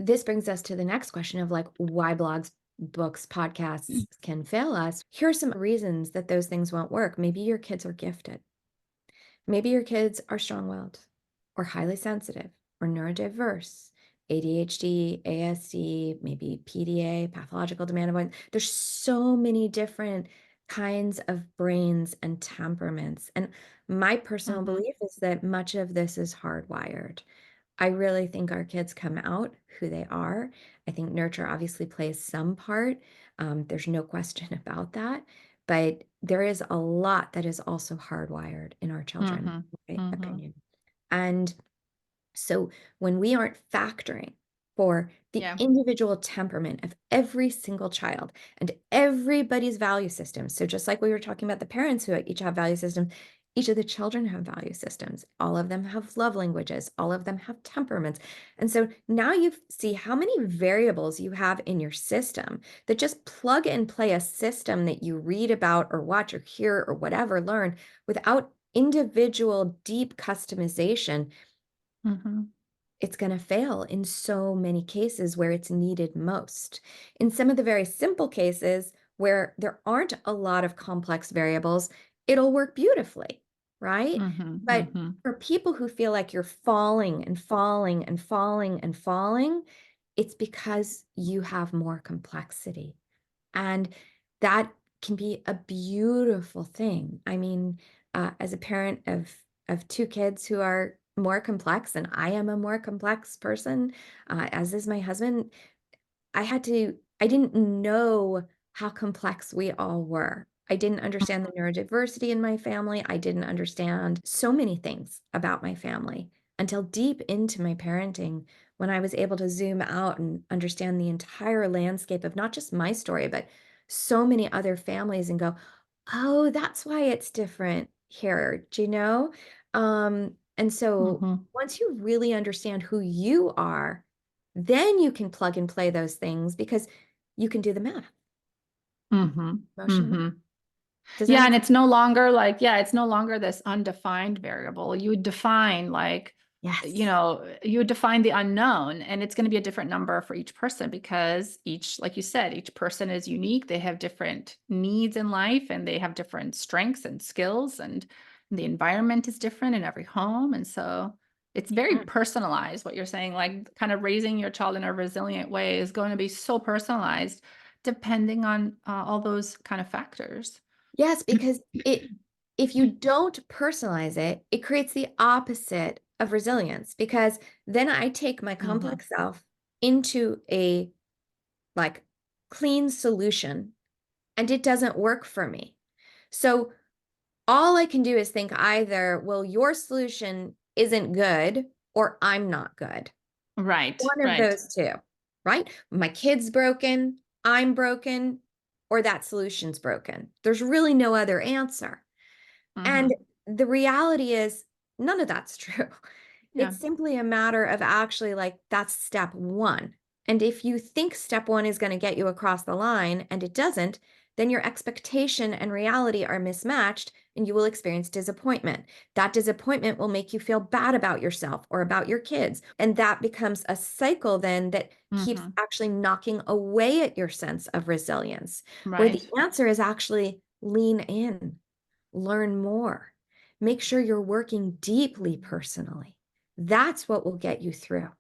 this brings us to the next question of like why blogs, books, podcasts can fail us. Here are some reasons that those things won't work. Maybe your kids are gifted. Maybe your kids are strong-willed or highly sensitive or neurodiverse, ADHD, ASD, maybe PDA, pathological demand avoidance. There's so many different kinds of brains and temperaments. And my personal Mhm. belief is that much of this is hardwired. I really think our kids come out who they are. I think nurture obviously plays some part. There's no question about that. But there is a lot that is also hardwired in our children, Mhm. in my Mhm. opinion. And so when we aren't factoring for the Yeah. individual temperament of every single child and everybody's value system, so just like we were talking about the parents who each have value systems, each of the children have value systems. All of them have love languages. All of them have temperaments. And so now you see how many variables you have in your system that just plug and play a system that you read about or watch or hear or whatever, learn without individual deep customization. Mhm. It's going to fail in so many cases where it's needed most. In some of the very simple cases where there aren't a lot of complex variables, it'll work beautifully, right? Mhm. But Mhm. for people who feel like you're falling and falling and falling and falling, it's because you have more complexity. And that can be a beautiful thing. I mean, as a parent of two kids who are more complex, and I am a more complex person, as is my husband, I didn't know how complex we all were. I didn't understand the neurodiversity in my family. I didn't understand so many things about my family until deep into my parenting when I was able to zoom out and understand the entire landscape of not just my story, but so many other families and go, oh, that's why it's different here. Do you know? And so Mhm. once you really understand who you are, then you can plug and play those things because you can do the math, Mhm. motion math. Mhm. Does that Yeah, make and sense? it's no longer like, yeah, it's no longer this undefined variable. You define like, Yes. you define the unknown, and it's going to be a different number for each person because each, like you said, each person is unique. They have different needs in life and they have different strengths and skills, and the environment is different in every home. And so it's very Yeah. personalized, what you're saying, like kind of raising your child in a resilient way is going to be so personalized depending on all those kind of factors. Yes, because if you don't personalize it, it creates the opposite of resilience because then I take my Mhm. complex self into a like clean solution and it doesn't work for me. So all I can do is think either, well, your solution isn't good or I'm not good. Right, One of right. those 2, right? My kid's broken, I'm broken, or that solution's broken. There's really no other answer. And Mhm. the reality is none of that's true. Yeah. It's simply a matter of actually like that's step 1. And if you think step 1 is gonna get you across the line and it doesn't, then your expectation and reality are mismatched and you will experience disappointment. That disappointment will make you feel bad about yourself or about your kids. And that becomes a cycle then that keeps Mhm. actually knocking away at your sense of resilience, where the Right. answer is actually lean in, learn more, make sure you're working deeply personally. That's what will get you through.